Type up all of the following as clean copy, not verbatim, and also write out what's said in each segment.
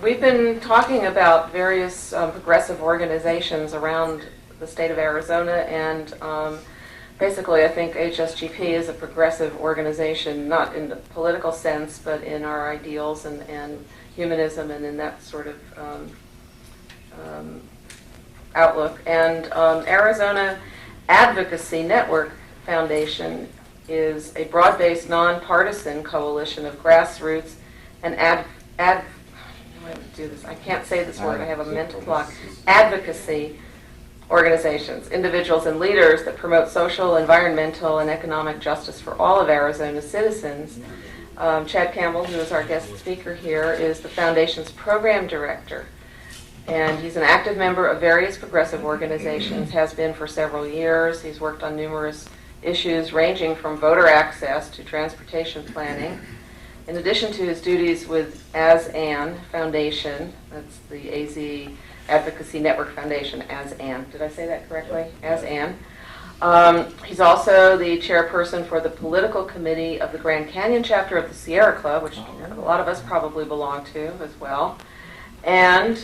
we've been talking about various progressive organizations around the state of Arizona, and basically I think HSGP is a progressive organization, not in the political sense, but in our ideals and humanism and in that sort of outlook. And Arizona Advocacy Network Foundation is a broad-based, nonpartisan coalition of grassroots and I can't say this word, I have a mental block. Advocacy organizations, individuals and leaders that promote social, environmental, and economic justice for all of Arizona's citizens. Chad Campbell, who is our guest speaker here, is the foundation's program director. And he's an active member of various progressive organizations, has been for several years. He's worked on numerous issues ranging from voter access to transportation planning. In addition to his duties with ASAN Foundation, that's the AZ Advocacy Network Foundation, ASAN. Did I say that correctly? ASAN. He's also the chairperson for the political committee of the Grand Canyon chapter of the Sierra Club, which a lot of us probably belong to as well. And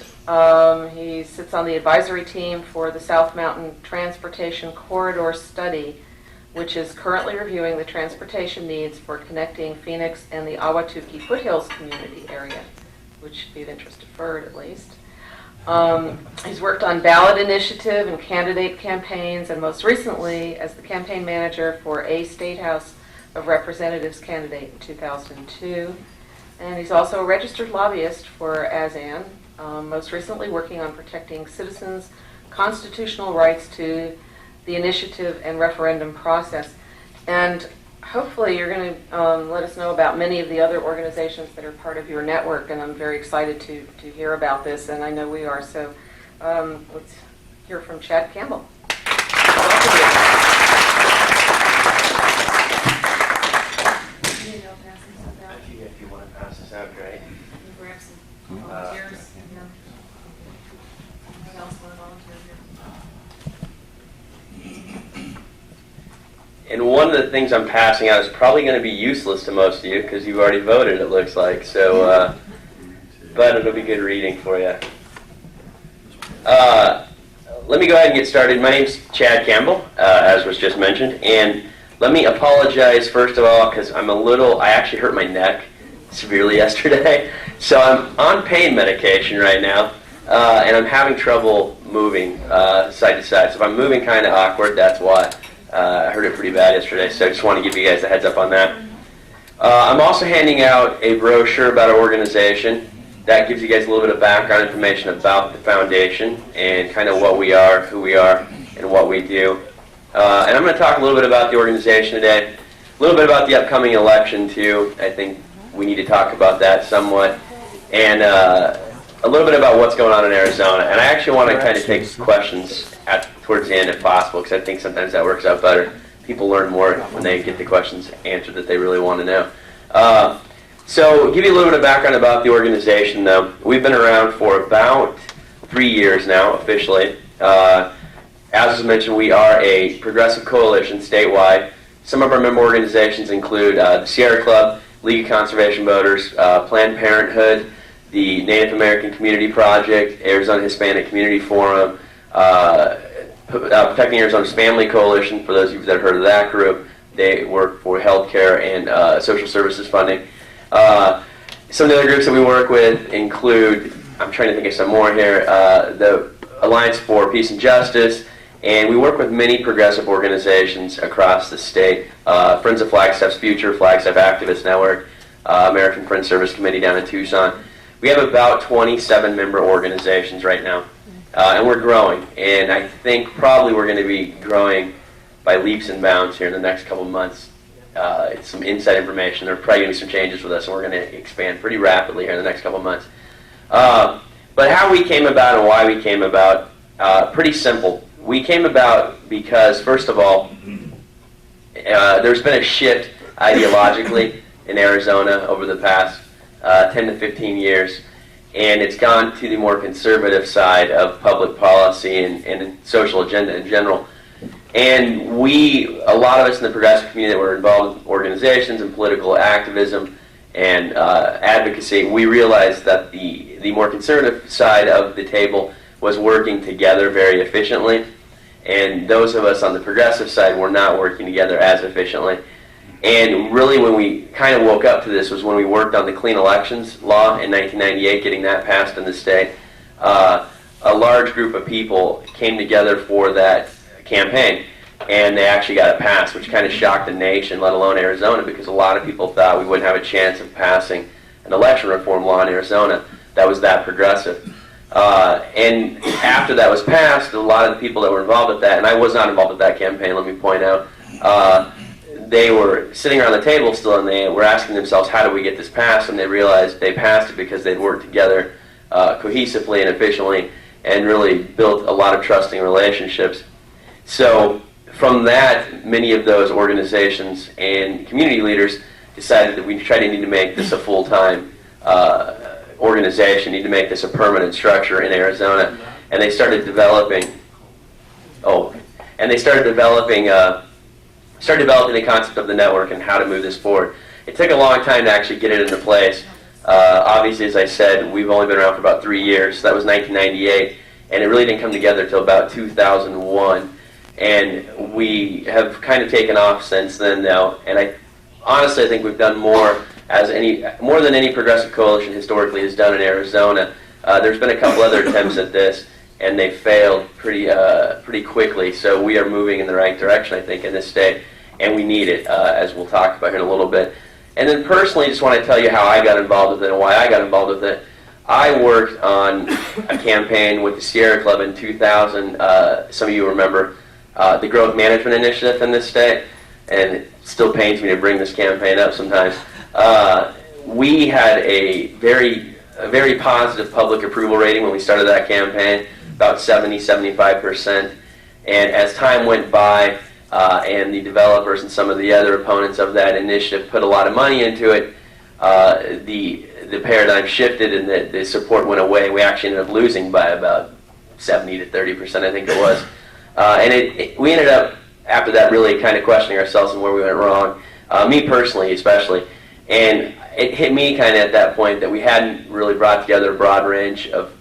he sits on the advisory team for the South Mountain Transportation Corridor Study, which is currently reviewing the transportation needs for connecting Phoenix and the Ahwatukee Foothills community area, which should be of interest to FERD at least. He's worked on ballot initiative and candidate campaigns, and most recently as the campaign manager for a State House of Representatives candidate in 2002. And he's also a registered lobbyist for ASAN, most recently working on protecting citizens' constitutional rights to the initiative and referendum process. And hopefully you're going to let us know about many of the other organizations that are part of your network, and I'm very excited to hear about this, and I know we are. So let's hear from Chad Campbell. If you want to pass this out, great. Grab some volunteers. Who else want to volunteer here? And one of the things I'm passing out is probably going to be useless to most of you because you've already voted, it looks like. So, but it'll be good reading for you. Let me go ahead and get started. My name's Chad Campbell, as was just mentioned, and let me apologize first of all because I actually hurt my neck severely yesterday, so I'm on pain medication right now, and I'm having trouble moving side to side. So if I'm moving kind of awkward, that's why. I heard it pretty bad yesterday, so I just want to give you guys a heads up on that. I'm also handing out a brochure about our organization that gives you guys a little bit of background information about the foundation and kind of what we are, who we are, and what we do. And I'm going to talk a little bit about the organization today, a little bit about the upcoming election too. I think we need to talk about that somewhat, and a little bit about what's going on in Arizona. And I actually want to kind of take questions towards the end if possible, because I think sometimes that works out better. People learn more when they get the questions answered that they really want to know. So give you a little bit of background about the organization though. We've been around for about 3 years now officially. As was mentioned, we are a progressive coalition statewide. Some of our member organizations include the Sierra Club, League of Conservation Voters, Planned Parenthood, the Native American Community Project, Arizona Hispanic Community Forum, Protecting Arizona's Family Coalition, for those of you that have heard of that group. They work for healthcare and social services funding. Some of the other groups that we work with include, I'm trying to think of some more here, the Alliance for Peace and Justice, and we work with many progressive organizations across the state. Friends of Flagstaff's Future, Flagstaff Activist Network, American Friends Service Committee down in Tucson. We have about 27 member organizations right now, and we're growing. And I think probably we're going to be growing by leaps and bounds here in the next couple of months. It's some inside information. There are probably going to be some changes with us, and we're going to expand pretty rapidly here in the next couple of months. But how we came about and why we came about, pretty simple. We came about because, first of all, there's been a shift ideologically in Arizona over the past 10 to 15 years, and it's gone to the more conservative side of public policy and social agenda in general. And a lot of us in the progressive community that were involved in organizations and political activism and Advocacy, we realized that the more conservative side of the table was working together very efficiently, and those of us on the progressive side were not working together as efficiently. And really when we kind of woke up to this was when we worked on the clean elections law in 1998, getting that passed in the state. A large group of people came together for that campaign, and they actually got it passed, which kind of shocked the nation, let alone Arizona, because a lot of people thought we wouldn't have a chance of passing an election reform law in Arizona that was that progressive. And after that was passed, a lot of the people that were involved with that, and I was not involved with that campaign, let me point out, they were sitting around the table still, and they were asking themselves, how do we get this passed? And they realized they passed it because they'd worked together cohesively and efficiently and really built a lot of trusting relationships. So from that, many of those organizations and community leaders decided that we need to make this a full-time organization, need to make this a permanent structure in Arizona. And they started developing, the concept of the network and how to move this forward. It took a long time to actually get it into place. Obviously, as I said, we've only been around for about 3 years. So that was 1998, and it really didn't come together until about 2001. And we have kind of taken off since then now. And I honestly think we've done more than any progressive coalition historically has done in Arizona. There's been a couple other attempts at this, and they failed pretty quickly. So we are moving in the right direction, I think, in this state, and we need it, as we'll talk about here in a little bit. And then personally, just want to tell you how I got involved with it and why I got involved with it. I worked on a campaign with the Sierra Club in 2000. Some of you remember the Growth Management Initiative in this state, and it still pains me to bring this campaign up sometimes. We had a very positive public approval rating when we started that campaign, about 70-75%. And as time went by, and the developers and some of the other opponents of that initiative put a lot of money into it, the paradigm shifted and the support went away. We actually ended up losing by about 70-30%, I think it was. And we ended up, after that, really kind of questioning ourselves and where we went wrong, me personally especially. And it hit me kind of at that point that we hadn't really brought together a broad range of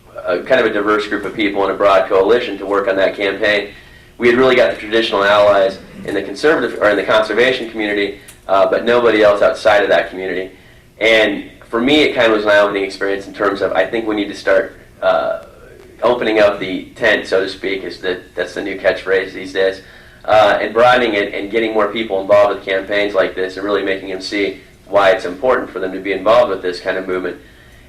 kind of a diverse group of people in a broad coalition to work on that campaign. We had really got the traditional allies in the conservative or in the conservation community, but nobody else outside of that community. And for me, it kind of was an eye-opening experience in terms of I think we need to start opening up the tent, so to speak. That's the new catchphrase these days, and broadening it and getting more people involved with campaigns like this and really making them see why it's important for them to be involved with this kind of movement.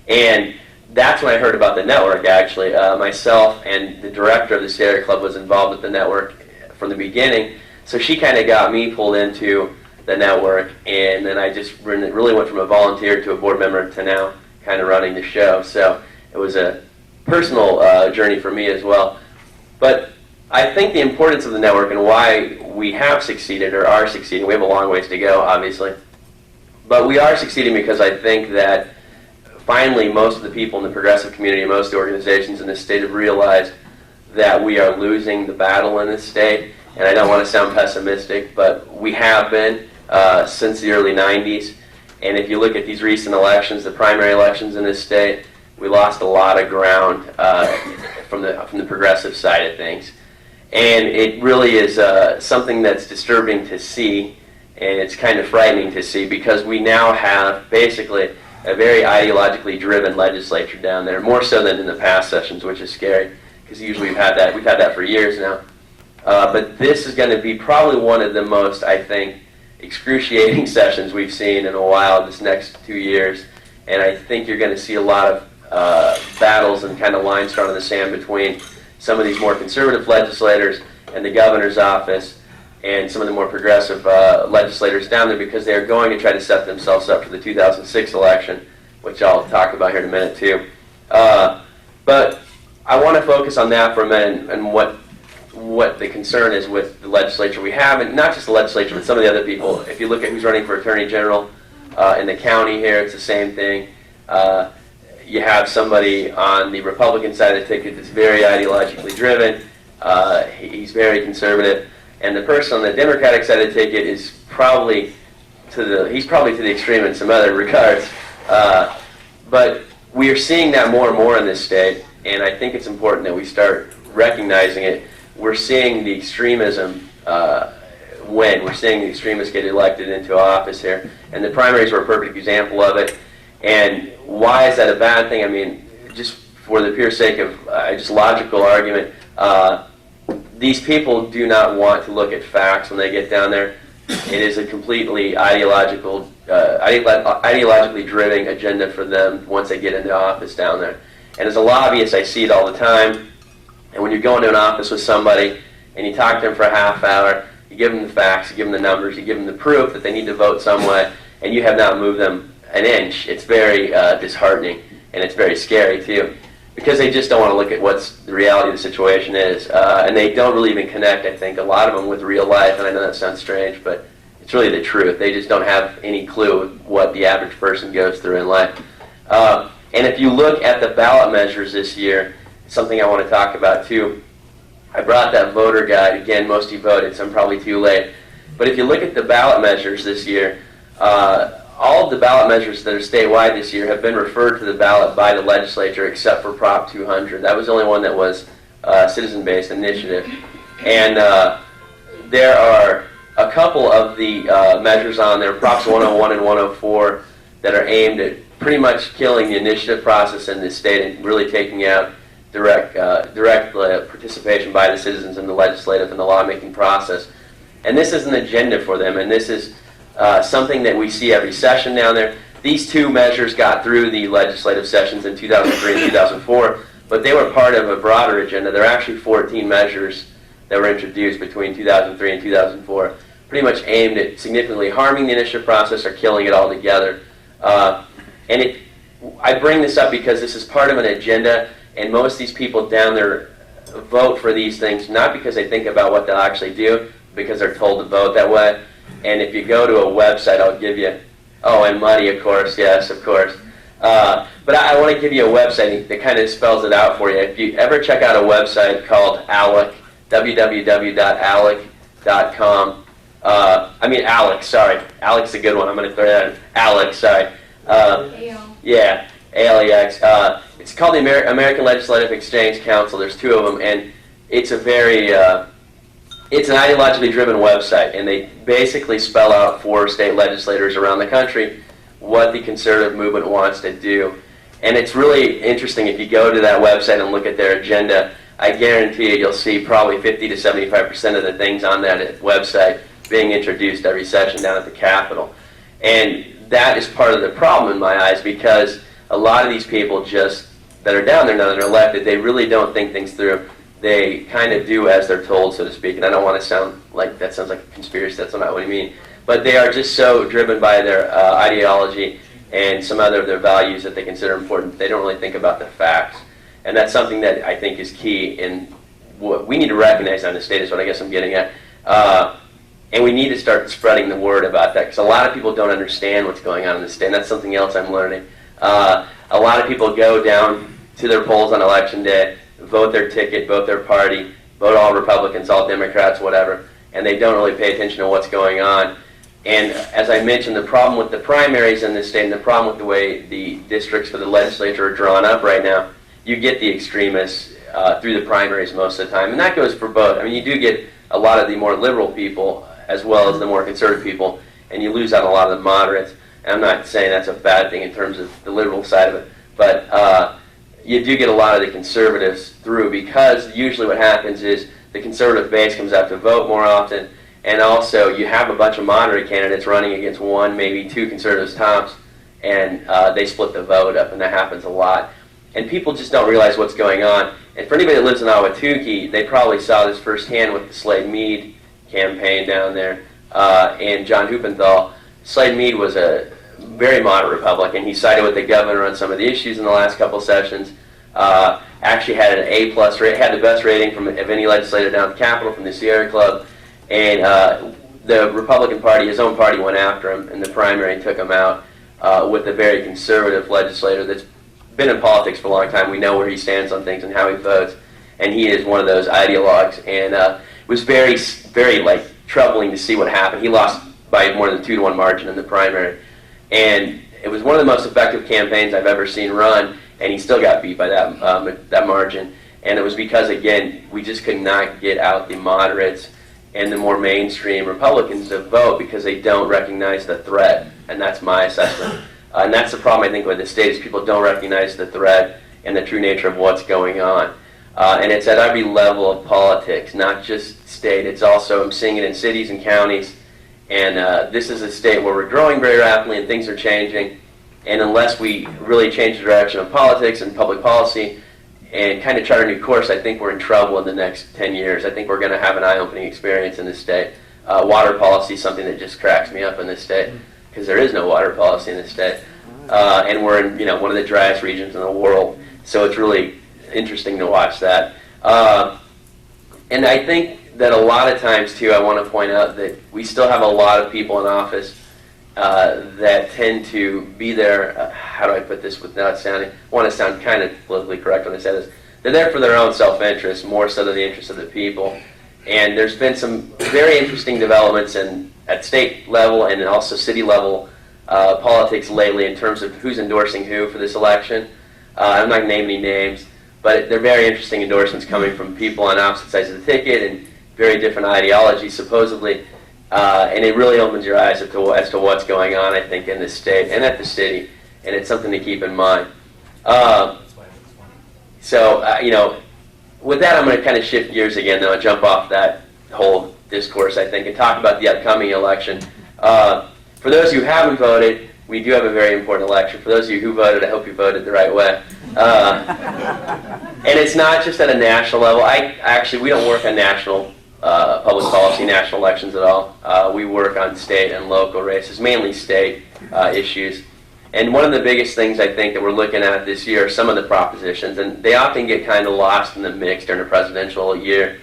And that's when I heard about the network, actually. Myself and the director of the Sierra Club was involved with the network from the beginning, so she kind of got me pulled into the network, and then I just really went from a volunteer to a board member to now kind of running the show. So it was a personal journey for me as well. But I think the importance of the network and why we have succeeded or are succeeding, we have a long ways to go, obviously, but we are succeeding because I think that finally most of the people in the progressive community, most of the organizations in this state have realized that we are losing the battle in this state. And I don't want to sound pessimistic, but we have been since the early 90s. And if you look at these recent elections, the primary elections in this state, we lost a lot of ground from the progressive side of things. And it really is something that's disturbing to see, and it's kind of frightening to see, because we now have basically a very ideologically driven legislature down there, more so than in the past sessions, which is scary, because usually we've had that for years now. But this is going to be probably one of the most, I think, excruciating sessions we've seen in a while this next 2 years. And I think you're going to see a lot of battles and kind of lines drawn in the sand between some of these more conservative legislators and the governor's office and some of the more progressive legislators down there, because they're going to try to set themselves up for the 2006 election, which I'll talk about here in a minute too. But I want to focus on that for a minute and what the concern is with the legislature we have, and not just the legislature, but some of the other people. If you look at who's running for attorney general in the county here, it's the same thing. You have somebody on the Republican side of the ticket that's very ideologically driven. He's very conservative. And the person on the Democratic side of the ticket is probably he's probably to the extreme in some other regards. But we are seeing that more and more in this state, and I think it's important that we start recognizing it. We're seeing the extremism we're seeing the extremists get elected into office here, and the primaries were a perfect example of it. And why is that a bad thing? I mean, just for the pure sake of just logical argument, these people do not want to look at facts when they get down there. It is a completely ideologically driven agenda for them once they get into office down there. And as a lobbyist, I see it all the time. And when you go into an office with somebody and you talk to them for a half hour, you give them the facts, you give them the numbers, you give them the proof that they need to vote some way, and you have not moved them an inch. It's very disheartening, and it's very scary too, because they just don't want to look at what's the reality of the situation is, and they don't really even connect, I think, a lot of them with real life. And I know that sounds strange, but it's really the truth. They just don't have any clue what the average person goes through in life. And if you look at the ballot measures this year, something I want to talk about too. I brought that voter guide. Again, most of you voted, so I'm probably too late. But if you look at the ballot measures this year, all of the ballot measures that are statewide this year have been referred to the ballot by the legislature except for Prop 200. That was the only one that was citizen-based initiative. And there are a couple of the measures on there, Props 101 and 104, that are aimed at pretty much killing the initiative process in this state and really taking out direct participation by the citizens in the legislative and the lawmaking process. And this is an agenda for them, and this is something that we see every session down there. These two measures got through the legislative sessions in 2003 and 2004, but they were part of a broader agenda. There are actually 14 measures that were introduced between 2003 and 2004, pretty much aimed at significantly harming the initiative process or killing it altogether. I bring this up because this is part of an agenda, and most of these people down there vote for these things not because they think about what they'll actually do, because they're told to vote that way. And if you go to a website, I'll give you, and money, of course, yes, of course. But I want to give you a website that kind of spells it out for you. If you ever check out a website called ALEC, www.alec.com. Alex, sorry. Alec's a good one. I'm going to throw that in. Alex, sorry. Yeah, ALEX. It's called the American Legislative Exchange Council. There's two of them, and it's a very, it's an ideologically driven website, and they basically spell out for state legislators around the country what the conservative movement wants to do. And it's really interesting if you go to that website and look at their agenda. I guarantee you'll see probably 50 to 75% of the things on that website being introduced every session down at the Capitol. And that is part of the problem in my eyes, because a lot of these people that are down there now that are elected, they really don't think things through. They kind of do as they're told, so to speak. And I don't want to sound like that sounds like a conspiracy. That's not what I mean. But they are just so driven by their ideology and some other of their values that they consider important. They don't really think about the facts. And that's something that I think is key in what we need to recognize on the state, is what I guess I'm getting at. And we need to start spreading the word about that, because a lot of people don't understand what's going on in the state, and that's something else I'm learning. A lot of people go down to their polls on Election Day, vote their ticket, vote their party, vote all Republicans, all Democrats, whatever, and they don't really pay attention to what's going on. And as I mentioned, the problem with the primaries in this state and the problem with the way the districts for the legislature are drawn up right now, you get the extremists through the primaries most of the time. And that goes for both. I mean, you do get a lot of the more liberal people as well as the more conservative people, and you lose out on a lot of the moderates. And I'm not saying that's a bad thing in terms of the liberal side of it, but you do get a lot of the conservatives through, because usually what happens is the conservative base comes out to vote more often, and also you have a bunch of moderate candidates running against one, maybe two conservatives tops, and they split the vote up, and that happens a lot. And people just don't realize what's going on. And for anybody that lives in Ahwatukee, they probably saw this firsthand with the Slade Mead campaign down there and John Huppenthal. Slade Mead was a very moderate Republican. He sided with the governor on some of the issues in the last couple sessions. Actually had an A+ rate, had the best rating of any legislator down at the Capitol from the Sierra Club. And the Republican Party, his own party, went after him in the primary and took him out with a very conservative legislator that's been in politics for a long time. We know where he stands on things and how he votes, and he is one of those ideologues. And it was very, very troubling to see what happened. He lost by more than 2-to-1 margin in the primary. And it was one of the most effective campaigns I've ever seen run, and he still got beat by that margin. And it was because, again, we just could not get out the moderates and the more mainstream Republicans to vote because they don't recognize the threat. And that's my assessment. And that's the problem, I think, with the state is people don't recognize the threat and the true nature of what's going on. And it's at every level of politics, not just state. It's also, I'm seeing it in cities and counties. And this is a state where we're growing very rapidly and things are changing. And unless we really change the direction of politics and public policy and kind of chart a new course, I think we're in trouble in the next 10 years. I think we're going to have an eye-opening experience in this state. Water policy is something that just cracks me up in this state because there is no water policy in this state. And we're in one of the driest regions in the world. So it's really interesting to watch that. And I think that a lot of times, too, I want to point out that we still have a lot of people in office that tend to be there, how do I put this without sounding, I want to sound kind of politically correct when I say this, they're there for their own self-interest more so than the interest of the people. And there's been some very interesting developments at state level and also city level politics lately in terms of who's endorsing who for this election. I'm not going to name any names, but they're very interesting endorsements coming from people on opposite sides of the ticket and very different ideologies, supposedly. And it really opens your eyes as to what's going on, I think, in this state and at the city, and it's something to keep in mind. With that, I'm going to kind of shift gears again, though, and jump off that whole discourse, I think, and talk about the upcoming election. For those who haven't voted, we do have a very important election. For those of you who voted, I hope you voted the right way. And it's not just at a national level. We don't work on national public policy, national elections at all. We work on state and local races, mainly state issues. And one of the biggest things I think that we're looking at this year are some of the propositions, and they often get kind of lost in the mix during a presidential year.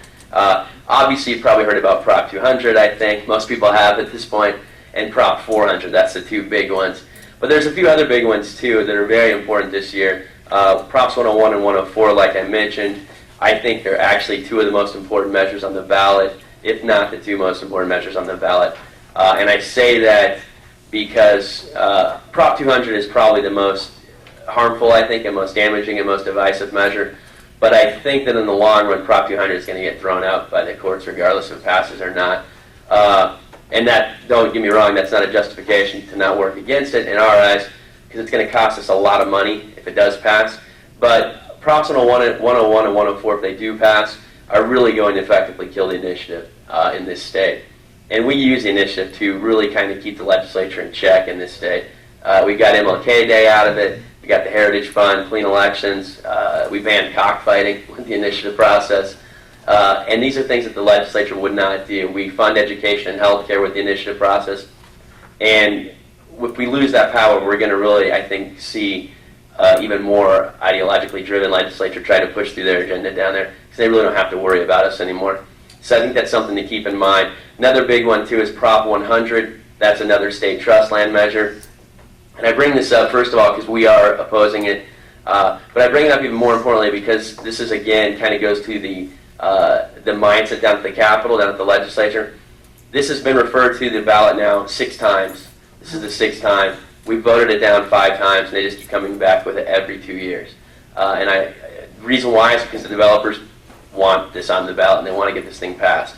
Obviously, you've probably heard about Prop 200, I think. Most people have at this point, and Prop 400. That's the two big ones. But there's a few other big ones, too, that are very important this year. Props 101 and 104, like I mentioned, I think they're actually two of the most important measures on the ballot, if not the two most important measures on the ballot. And I say that because Prop 200 is probably the most harmful, I think, and most damaging and most divisive measure. But I think that in the long run, Prop 200 is going to get thrown out by the courts, regardless if it passes or not. And that, don't get me wrong, that's not a justification to not work against it in our eyes, because it's going to cost us a lot of money if it does pass. But Props 101 and 104, if they do pass, are really going to effectively kill the initiative in this state. And we use the initiative to really kind of keep the legislature in check in this state. We got MLK Day out of it. We got the Heritage Fund, clean elections. We banned cockfighting with the initiative process. And these are things that the legislature would not do. We fund education and healthcare with the initiative process. And if we lose that power, we're going to really, I think, see even more ideologically driven legislature try to push through their agenda down there, because they really don't have to worry about us anymore. So I think that's something to keep in mind. Another big one, too, is Prop 100. That's another state trust land measure. And I bring this up, first of all, because we are opposing it. But I bring it up even more importantly because this is, again, kind of goes to the mindset down at the Capitol, down at the legislature. This has been referred to the ballot now 6 times. This is the 6th time. We voted it down 5 times, and they just keep coming back with it every 2 years. The reason why is because the developers want this on the ballot, and they want to get this thing passed.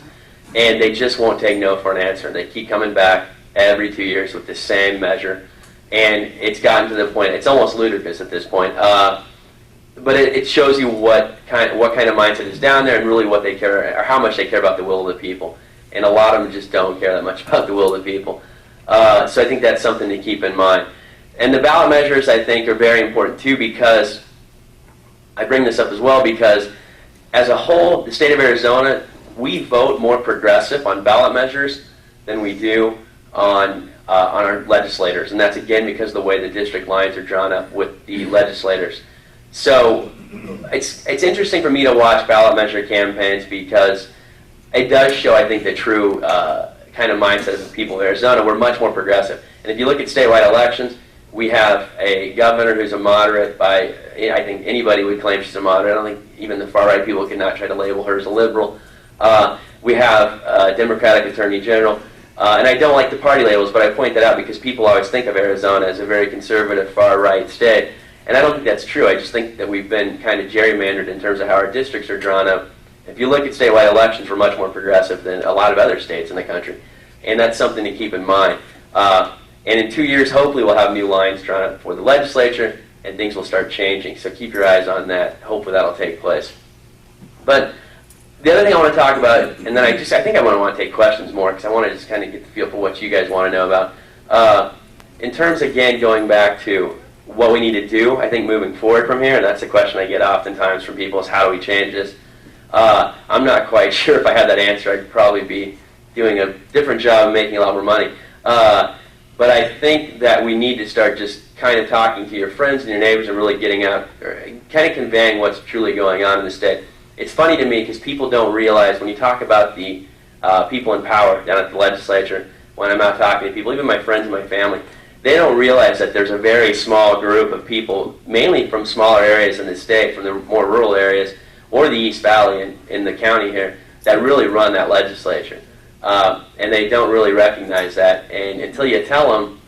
And they just won't take no for an answer. They keep coming back every 2 years with the same measure. And it's gotten to the point, it's almost ludicrous at this point. But it shows you what kind of mindset is down there and really what they care, or how much they care about the will of the people. And a lot of them just don't care that much about the will of the people. So I think that's something to keep in mind. And the ballot measures, I think, are very important too, because I bring this up as well because as a whole, the state of Arizona, we vote more progressive on ballot measures than we do on our legislators. And that's, again, because of the way the district lines are drawn up with the legislators. So it's interesting for me to watch ballot measure campaigns because it does show, I think, the true kind of mindset of the people of Arizona. We're much more progressive. And if you look at statewide elections, we have a governor who's a moderate by, I think anybody would claim she's a moderate. I don't think even the far-right people could not try to label her as a liberal. We have a Democratic Attorney General. And I don't like the party labels, but I point that out because people always think of Arizona as a very conservative, far-right state. And I don't think that's true. I just think that we've been kind of gerrymandered in terms of how our districts are drawn up. If you look at statewide elections, we're much more progressive than a lot of other states in the country. And that's something to keep in mind. And in 2 years, hopefully, we'll have new lines drawn up for the legislature, and things will start changing. So keep your eyes on that. Hopefully, that'll take place. But the other thing I want to talk about, and then I think I want to take questions more, because I want to just kind of get the feel for what you guys want to know about. In terms, again, going back to what we need to do, I think moving forward from here, and that's the question I get oftentimes from people, is how do we change this? I'm not quite sure if I had that answer. I'd probably be doing a different job and making a lot more money. But I think that we need to start just kind of talking to your friends and your neighbors and really getting out, or kind of conveying what's truly going on in the state. It's funny to me because people don't realize when you talk about the people in power down at the legislature, when I'm out talking to people, even my friends and my family, they don't realize that there's a very small group of people, mainly from smaller areas in the state, from the more rural areas, or the East Valley in the county here, that really run that legislature. And they don't really recognize that. And until you tell them,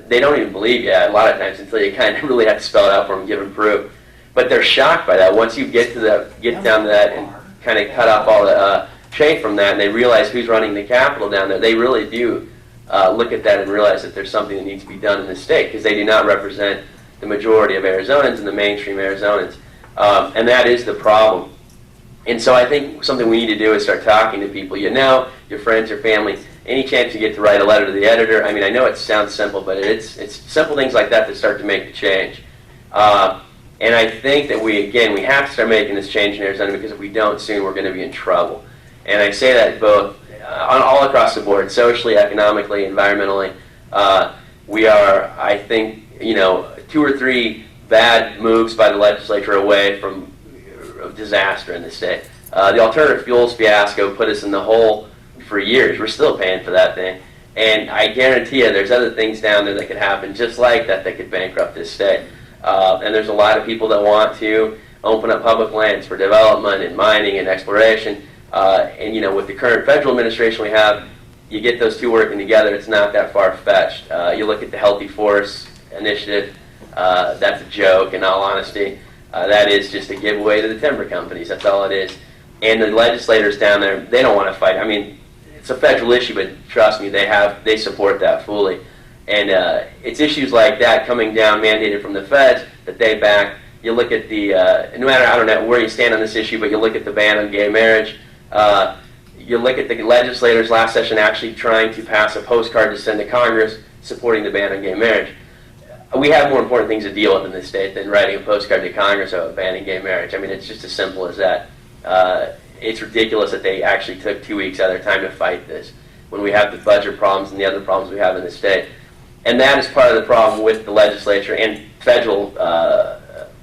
they don't even believe you a lot of times until you kind of really have to spell it out for them, give them proof. But they're shocked by that. Once you get down to that and kind of cut off all the shade from that, and they realize who's running the Capitol down there, they really do look at that and realize that there's something that needs to be done in the state, because they do not represent the majority of Arizonans and the mainstream Arizonans. And that is the problem. And so I think something we need to do is start talking to people you know, your friends, your family, any chance you get to write a letter to the editor. I mean, I know it sounds simple, but it's simple things like that start to make the change. And I think that we have to start making this change in Arizona, because if we don't soon, we're going to be in trouble. And I say that both all across the board, socially, economically, environmentally. We are, I think, 2 or 3 bad moves by the legislature away from disaster in the state. The alternative fuels fiasco put us in the hole for years. We're still paying for that thing. And I guarantee you there's other things down there that could happen just like that could bankrupt this state. And there's a lot of people that want to open up public lands for development and mining and exploration. And with the current federal administration we have, you get those two working together, it's not that far-fetched. You look at the Healthy Forests Initiative, that's a joke in all honesty. That is just a giveaway to the timber companies, that's all it is. And the legislators down there, they don't want to fight. I mean, it's a federal issue, but trust me, they support that fully. And it's issues like that coming down mandated from the feds that they back. You look at the, no matter, I don't know where you stand on this issue, but you look at the ban on gay marriage. You look at the legislators last session actually trying to pass a postcard to send to Congress supporting the ban on gay marriage. We have more important things to deal with in this state than writing a postcard to Congress about banning gay marriage. I mean, it's just as simple as that. It's ridiculous that they actually took 2 weeks out of their time to fight this when we have the budget problems and the other problems we have in the state. And that is part of the problem with the legislature and federal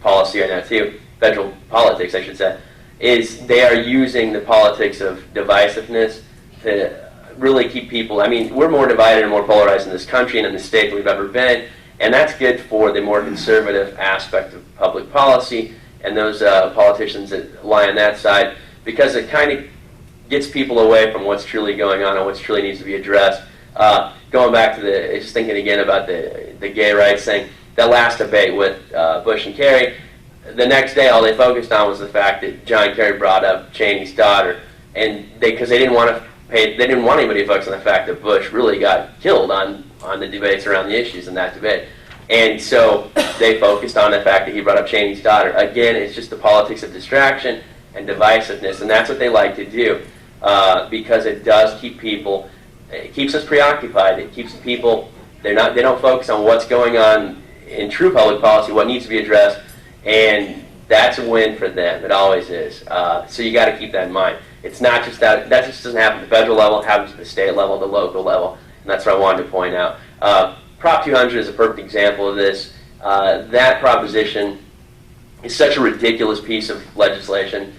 policy right now too, federal politics I should say, is they are using the politics of divisiveness to really keep people, I mean, we're more divided and more polarized in this country and in the state than we've ever been, and that's good for the more conservative aspect of public policy and those politicians that lie on that side, because it kind of gets people away from what's truly going on and what truly needs to be addressed. Going back to just thinking again about the gay rights thing, that last debate with Bush and Kerry, the next day all they focused on was the fact that John Kerry brought up Cheney's daughter, and because they didn't want anybody to focus on the fact that Bush really got killed on the debates around the issues in that debate. And so they focused on the fact that he brought up Cheney's daughter. Again, it's just the politics of distraction and divisiveness, and that's what they like to do because it does keep people, it keeps us preoccupied. It keeps people, they don't focus on what's going on in true public policy, what needs to be addressed, and that's a win for them. It always is. So you got to keep that in mind. It's not just that just doesn't happen at the federal level, it happens at the state level, the local level, and that's what I wanted to point out. Prop 200 is a perfect example of this. That proposition is such a ridiculous piece of legislation.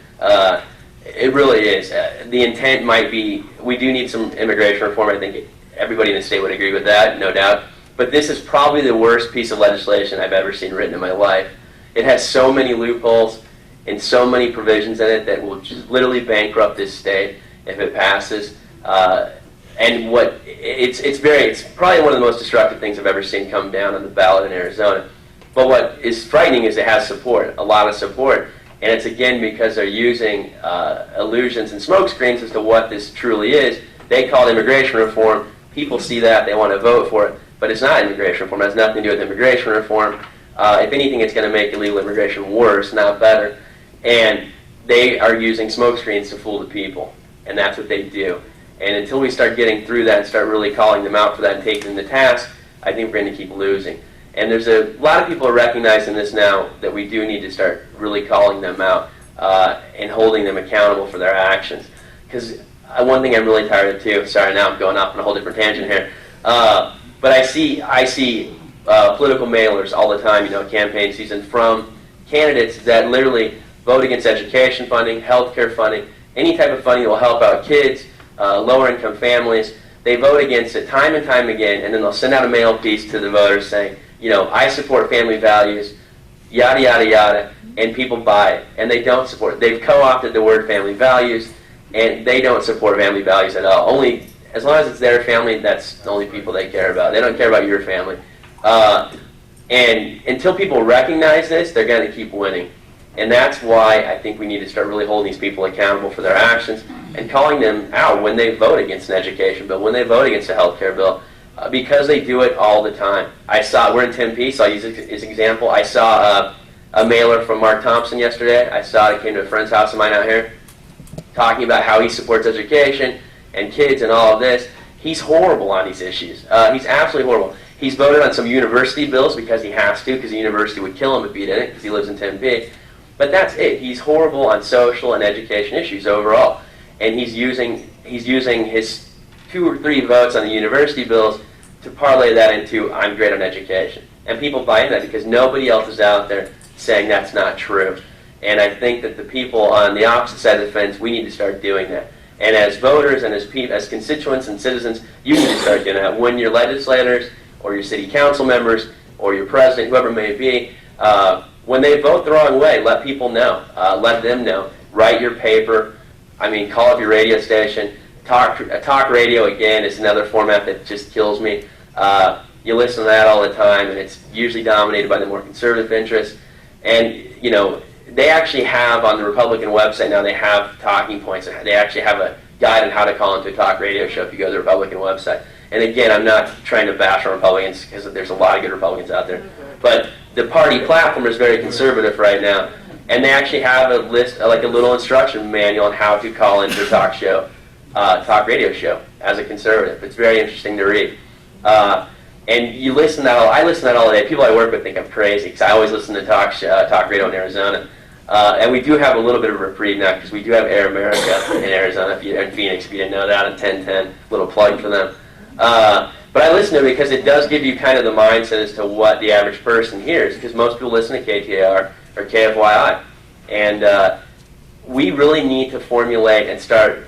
It really is. The intent might be, we do need some immigration reform. I think everybody in the state would agree with that, no doubt. But this is probably the worst piece of legislation I've ever seen written in my life. It has so many loopholes and so many provisions in it that will just literally bankrupt this state if it passes. And it's probably one of the most destructive things I've ever seen come down on the ballot in Arizona. But what is frightening is it has support, a lot of support. And it's again because they're using illusions and smokescreens as to what this truly is. They call it immigration reform. People see that, they want to vote for it. But it's not immigration reform. It has nothing to do with immigration reform. If anything, it's going to make illegal immigration worse, not better. And they are using smokescreens to fool the people. And that's what they do. And until we start getting through that and start really calling them out for that and taking them to task, I think we're going to keep losing. And there's a lot of people are recognizing this now, that we do need to start really calling them out and holding them accountable for their actions. Because one thing I'm really tired of too, sorry now I'm going off on a whole different tangent here, but I see political mailers all the time, campaign season, from candidates that literally vote against education funding, healthcare funding, any type of funding that will help out kids, lower income families. They vote against it time and time again, and then they'll send out a mail piece to the voters saying, I support family values, yada, yada, yada, and people buy it, and they don't support it. They've co-opted the word family values, and they don't support family values at all. Only, as long as it's their family, that's the only people they care about. They don't care about your family. And until people recognize this, they're going to keep winning. And that's why I think we need to start really holding these people accountable for their actions and calling them out when they vote against an education bill, when they vote against a health care bill, because they do it all the time. We're in Tempe, so I'll use it as an example. I saw a mailer from Mark Thompson yesterday. I saw it, came to a friend's house of mine out here, talking about how he supports education and kids and all of this. He's horrible on these issues. He's absolutely horrible. He's voted on some university bills because he has to, because the university would kill him if he didn't, because he lives in Tempe. But that's it. He's horrible on social and education issues overall. And he's using his 2 or 3 votes on the university bills to parlay that into, I'm great on education. And people buy into that because nobody else is out there saying that's not true. And I think that the people on the opposite side of the fence, we need to start doing that. And as voters and as constituents and citizens, you need to start doing that. When your legislators or your city council members or your president, whoever it may be, when they vote the wrong way, let people know. Let them know. Write your paper. Call up your radio station. Talk radio, again, is another format that just kills me. You listen to that all the time, and it's usually dominated by the more conservative interests. And, they actually have on the Republican website now, they have talking points. They actually have a guide on how to call into a talk radio show if you go to the Republican website. And again, I'm not trying to bash on Republicans because there's a lot of good Republicans out there. But the party platform is very conservative right now. And they actually have a list, like a little instruction manual on how to call into a talk radio show as a conservative. It's very interesting to read. And you listen to that I listen to that all day. People I work with think I'm crazy because I always listen to talk radio in Arizona. And we do have a little bit of a reprieve now because we do have Air America in Arizona, in Phoenix, if you didn't know that, on 1010, little plug for them. But I listen to it because it does give you kind of the mindset as to what the average person hears, because most people listen to KTAR or KFYI. And we really need to formulate and start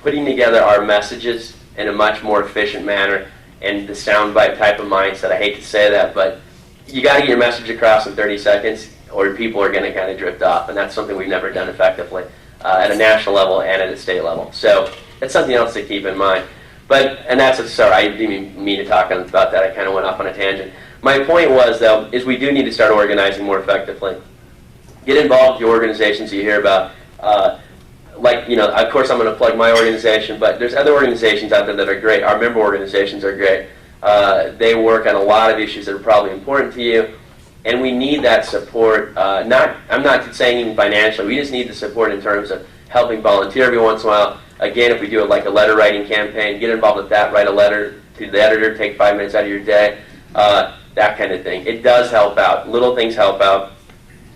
putting together our messages in a much more efficient manner and the soundbite type of mindset. I hate to say that, but you got to get your message across in 30 seconds or people are going to kind of drift off, and that's something we've never done effectively at a national level and at a state level. So that's something else to keep in mind. Sorry, I didn't mean to talk about that. I kind of went off on a tangent. My point was, though, is we do need to start organizing more effectively. Get involved with your organizations you hear about. Of course I'm going to plug my organization, but there's other organizations out there that are great. Our member organizations are great. They work on a lot of issues that are probably important to you, and we need that support. I'm not saying even financially. We just need the support in terms of helping volunteer every once in a while. Again, if we do like a letter writing campaign, get involved with that. Write a letter to the editor. Take 5 minutes out of your day. That kind of thing. It does help out. Little things help out,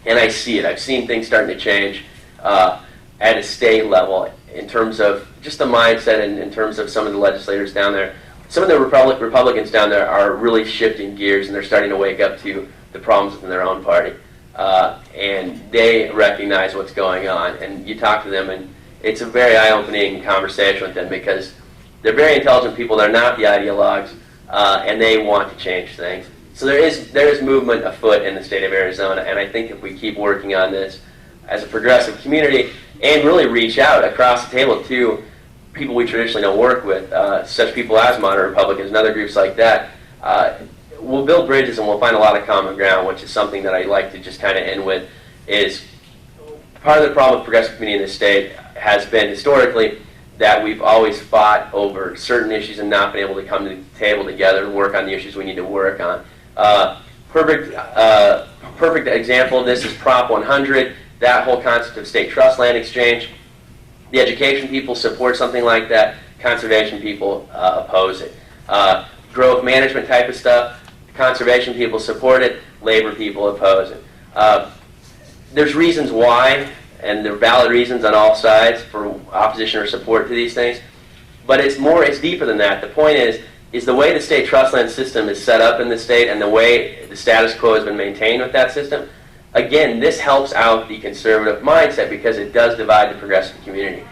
and I see it. I've seen things starting to change at a state level in terms of just the mindset and in terms of some of the legislators down there. Some of the Republicans down there are really shifting gears, and they're starting to wake up to the problems within their own party. And they recognize what's going on. And you talk to them, and it's a very eye-opening conversation with them because they're very intelligent people. They're not the ideologues, and they want to change things. So there is movement afoot in the state of Arizona, and I think if we keep working on this as a progressive community and really reach out across the table to people we traditionally don't work with, such people as Modern Republicans and other groups like that, we'll build bridges and we'll find a lot of common ground, which is something that I like to just kind of end with, is part of the problem with progressive community in this state has been historically that we've always fought over certain issues and not been able to come to the table together and work on the issues we need to work on. Perfect example of this is Prop 100, that whole concept of state trust land exchange. The education people support something like that. Conservation people oppose it. Growth management type of stuff, conservation people support it. Labor people oppose it. There's reasons why, and there are valid reasons on all sides for opposition or support to these things. But it's deeper than that. The point is the way the state trust land system is set up in the state and the way the status quo has been maintained with that system. Again, this helps out the conservative mindset because it does divide the progressive community.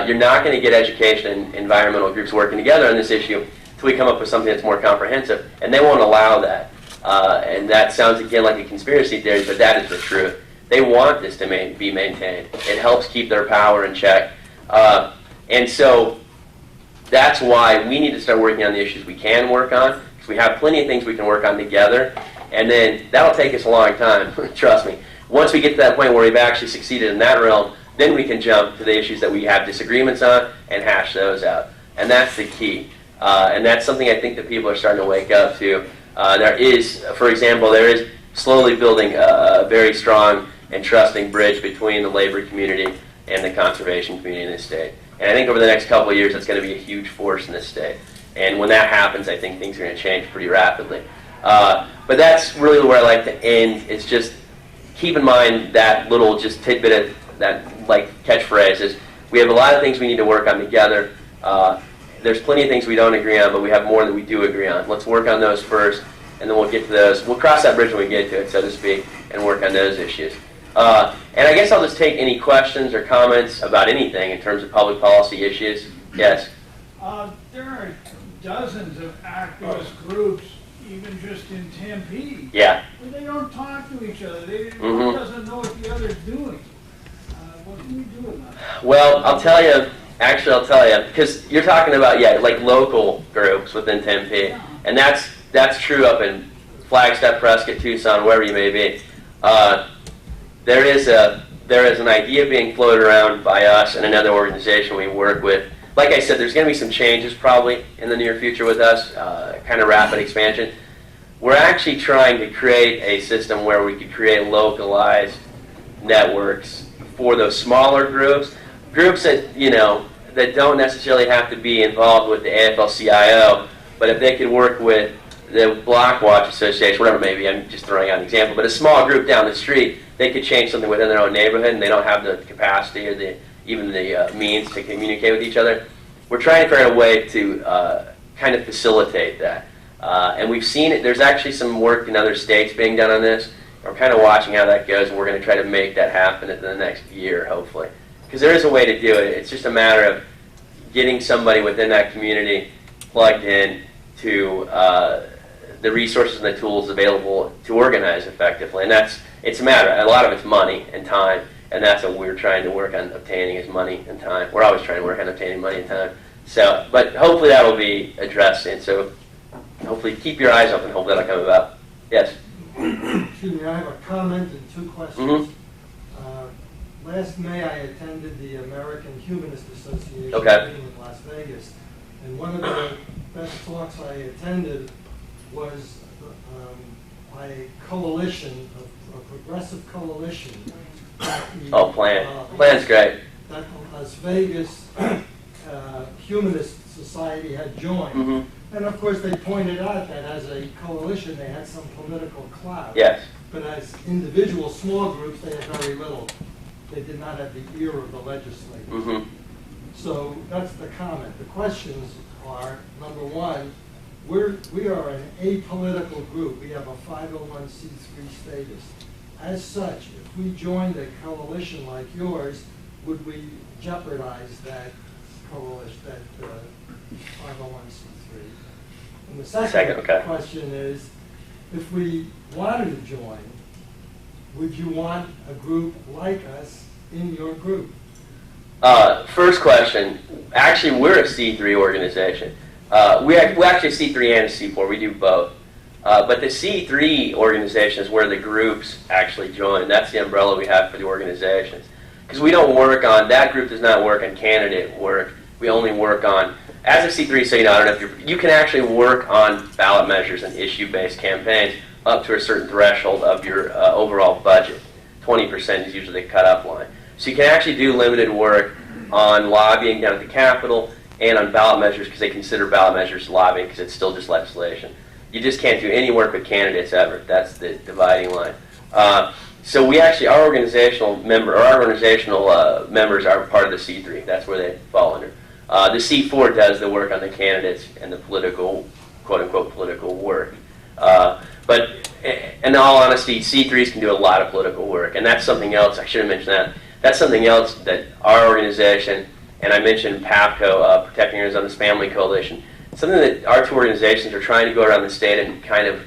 You're not going to get education and environmental groups working together on this issue until we come up with something that's more comprehensive, and they won't allow that. And that sounds again like a conspiracy theory, but that is the truth. They want this to be maintained. It helps keep their power in check. And so that's why we need to start working on the issues we can work on, because we have plenty of things we can work on together. And then that'll take us a long time, trust me. Once we get to that point where we've actually succeeded in that realm, then we can jump to the issues that we have disagreements on and hash those out. And that's the key. And that's something I think that people are starting to wake up to. There is, for example, there is slowly building a very strong and trusting bridge between the labor community and the conservation community in this state. And I think over the next couple of years, that's going to be a huge force in this state. And when that happens, I think things are going to change pretty rapidly. But that's really where I like to end. It's just keep in mind that little just tidbit of that like catchphrase is we have a lot of things we need to work on together. There's plenty of things we don't agree on, but we have more that we do agree on. Let's work on those first, and then we'll get to those. We'll cross that bridge when we get to it, so to speak, and work on those issues. And I guess I'll just take any questions or comments about anything in terms of public policy issues. Yes? There are dozens of activist groups, even just in Tempe. Yeah. But they don't talk to each other. One doesn't know what the other's doing. What can we do about that? Well, I'll tell you, because you're talking about, like local groups within Tempe, and that's true up in Flagstaff, Prescott, Tucson, wherever you may be. There is an idea being floated around by us and another organization we work with. Like I said, there's going to be some changes probably in the near future with us, kind of rapid expansion. We're actually trying to create a system where we could create localized networks for those smaller groups that, that don't necessarily have to be involved with the AFL-CIO, but if they could work with the Block Watch Association, whatever it may be, I'm just throwing out an example, but a small group down the street, they could change something within their own neighborhood and they don't have the capacity or even the means to communicate with each other. We're trying to figure out a way to kind of facilitate that. And we've seen it. There's actually some work in other states being done on this. We're kind of watching how that goes, and we're going to try to make that happen in the next year, hopefully. Because there is a way to do it. It's just a matter of getting somebody within that community plugged in to the resources and the tools available to organize effectively. And it's a matter. A lot of it's money and time. And that's what we're trying to work on obtaining is money and time. We're always trying to work on obtaining money and time. So, but hopefully that will be addressed. And so hopefully keep your eyes open. Hopefully that'll come about. Yes? Excuse me, I have a comment and two questions. Last May I attended the American Humanist Association meeting in Las Vegas. And one of the best talks I attended was by a coalition, a progressive coalition. Plan's great. That Las Vegas Humanist Society had joined. And of course they pointed out that as a coalition they had some political clout. Yes. But as individual small groups they had very little. They did not have the ear of the legislature. So that's the comment. The questions are, number one, we are an apolitical group. We have a 501c3 status. As such, if we joined a coalition like yours, would we jeopardize that coalition, that 501c3? And the second question is, if we wanted to join, would you want a group like us in your group? First question, Actually, we're a C3 organization. We actually C3 and C4. We do both. But the C3 organization is where the groups actually join. That's the umbrella we have for the organizations. Because we don't work on, that group does not work on candidate work. We only work on, as a C3, so you know, I don't know if you can actually work on ballot measures and issue-based campaigns up to a certain threshold of your overall budget. 20% is usually the cut-off line. So you can actually do limited work on lobbying down at the Capitol and on ballot measures because they consider ballot measures lobbying because it's still just legislation. You just can't do any work with candidates ever. That's the dividing line. So we actually, our organizational members are part of the C3. That's where they fall under. The C4 does the work on the candidates and the political, quote-unquote, political work. But in all honesty, C3s can do a lot of political work, and that's something else. I should have mentioned that. That's something else that our organization, and I mentioned PAPCO, Protecting Arizona's Family Coalition, something that our two organizations are trying to go around the state and kind of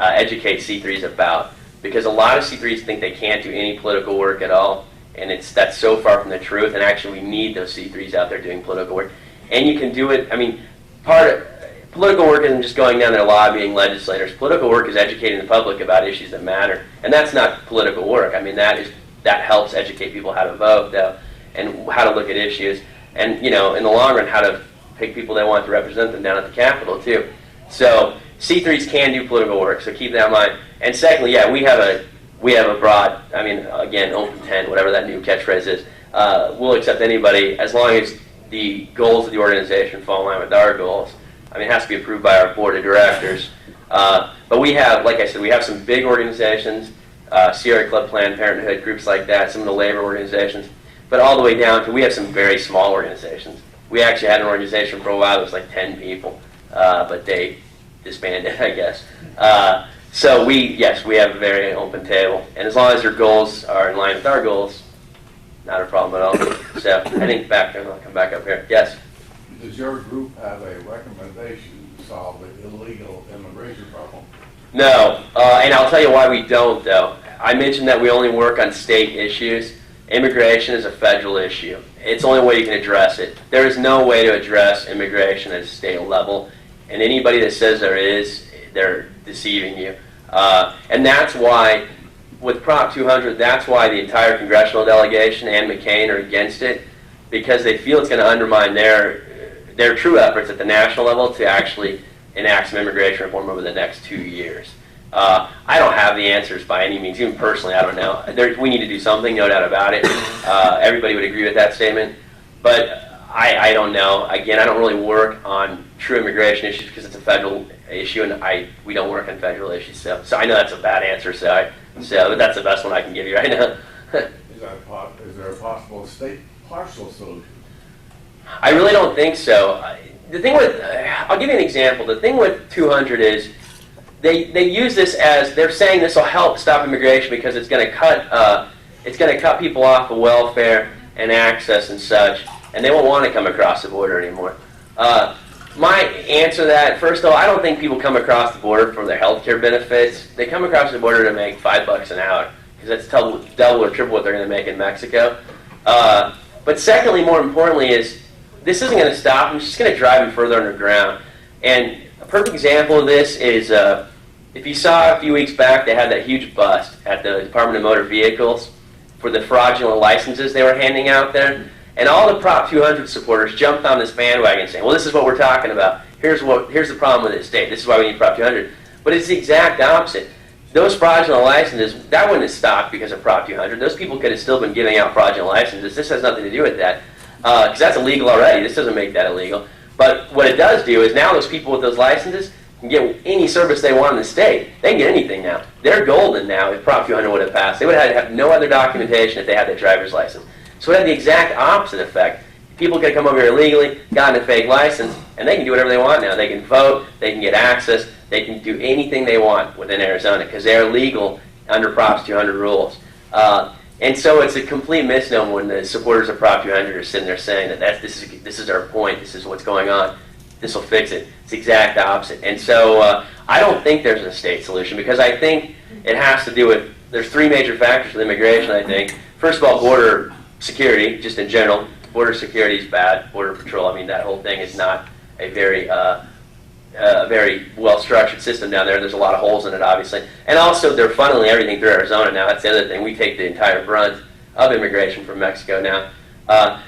educate C3s about. Because a lot of C3s think they can't do any political work at all, and that's so far from the truth, and actually we need those C3s out there doing political work. And you can do it, I mean, political work isn't just going down there lobbying legislators. Political work is educating the public about issues that matter. And that's not political work. I mean, that helps educate people how to vote, though, and how to look at issues. And, you know, in the long run, how to pick people they want to represent them down at the Capitol, too. So C3s can do political work, so keep that in mind. And secondly, yeah, we have a broad, I mean, again, open tent, whatever that new catchphrase is. We'll accept anybody as long as the goals of the organization fall in line with our goals. I mean, it has to be approved by our board of directors. But we have, like I said, we have some big organizations, Sierra Club, Planned Parenthood, groups like that, some of the labor organizations, but all the way down to, we have some very small organizations. We actually had an organization for a while that was like 10 people, but they disbanded, I guess. So we have a very open table, and as long as your goals are in line with our goals, not a problem at all. So I think back there, I'll come back up here. Yes? Does your group have a recommendation to solve the illegal immigration problem? No, and I'll tell you why we don't, though. I mentioned that we only work on state issues. Immigration is a federal issue. It's the only way you can address it. There is no way to address immigration at a state level, and anybody that says there is, they're deceiving you. And that's why, with Prop 200, that's why the entire congressional delegation and McCain are against it, because they feel it's going to undermine their true efforts at the national level to actually enact some immigration reform over the next 2 years. I don't have the answers by any means. Even personally, I don't know. We need to do something, no doubt about it. Everybody would agree with that statement. But I don't know. Again, I don't really work on true immigration issues because it's a federal issue, and we don't work on federal issues. So I know that's a bad answer, but that's the best one I can give you right now. Is there a possible state partial solution? I really don't think so. The thing with, I'll give you an example. The thing with 200 is they use this as, they're saying this will help stop immigration because it's going to cut people off of welfare and access and such, and they won't want to come across the border anymore. My answer to that, first of all, I don't think people come across the border for their health care benefits. They come across the border to make $5 an hour because that's double or triple what they're going to make in Mexico. But secondly, more importantly, is this isn't going to stop them. It's just going to drive them further underground. And a perfect example of this is, if you saw a few weeks back, they had that huge bust at the Department of Motor Vehicles for the fraudulent licenses they were handing out there. And all the Prop 200 supporters jumped on this bandwagon saying, well, this is what we're talking about. Here's the problem with this state. This is why we need Prop 200. But it's the exact opposite. Those fraudulent licenses, that wouldn't have stopped because of Prop 200. Those people could have still been giving out fraudulent licenses. This has nothing to do with that. Because that's illegal already. This doesn't make that illegal. But what it does do is now those people with those licenses can get any service they want in the state. They can get anything now. They're golden now if Prop 200 would have passed. They would have had to have no other documentation if they had their driver's license. So it had the exact opposite effect. People could come over here illegally, gotten a fake license, and they can do whatever they want now. They can vote, they can get access, they can do anything they want within Arizona because they're legal under Prop 200 rules. And so it's a complete misnomer when the supporters of Prop 200 are sitting there saying that this is our point, this is what's going on, this will fix it. It's the exact opposite. And so I don't think there's a state solution because I think it has to do with, there's three major factors with immigration, I think. First of all, border security, just in general. border security is bad. Border patrol. I mean, that whole thing is not a very well-structured system down there. There's a lot of holes in it, obviously. And also, they're funneling everything through Arizona now. That's the other thing. We take the entire brunt of immigration from Mexico now.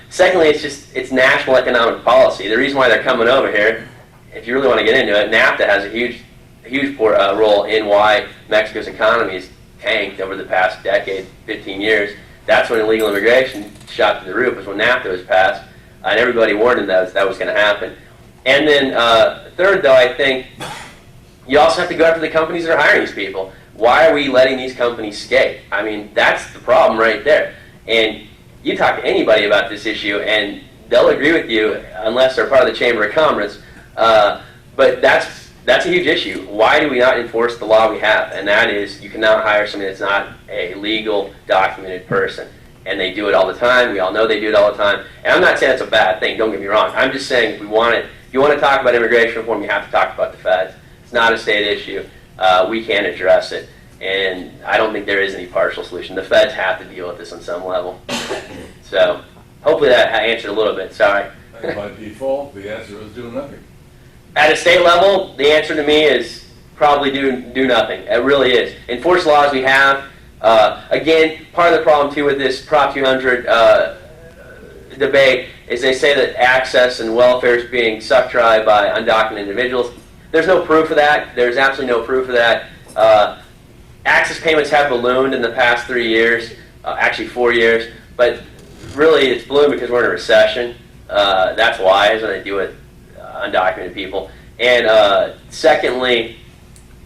Secondly, it's national economic policy. The reason why they're coming over here, if you really want to get into it, NAFTA has a huge role in why Mexico's economy has tanked over the past decade, 15 years. That's when illegal immigration shot through the roof, was when NAFTA was passed, and everybody warned them that was going to happen. And then third, though, I think you also have to go after the companies that are hiring these people. Why are we letting these companies skate? I mean, that's the problem right there. And you talk to anybody about this issue, and they'll agree with you unless they're part of the Chamber of Commerce. But that's a huge issue. Why do we not enforce the law we have? And that is, you cannot hire somebody that's not a legal, documented person. And they do it all the time. We all know they do it all the time. And I'm not saying it's a bad thing. Don't get me wrong. I'm just saying if you want to talk about immigration reform, you have to talk about the feds. It's not a state issue. We can't address it. And I don't think there is any partial solution. The feds have to deal with this on some level. So hopefully that answered a little bit. Sorry. By default, the answer is do nothing. At a state level, the answer to me is probably do nothing. It really is. Enforce laws we have. Again, part of the problem too with this Prop 200 debate is they say that access and welfare is being sucked dry by undocumented individuals. There's no proof of that. There's absolutely no proof of that. Access payments have ballooned in the past 3 years, actually 4 years, but really it's ballooned because we're in a recession. That's why. It has nothing to do with undocumented people. And secondly,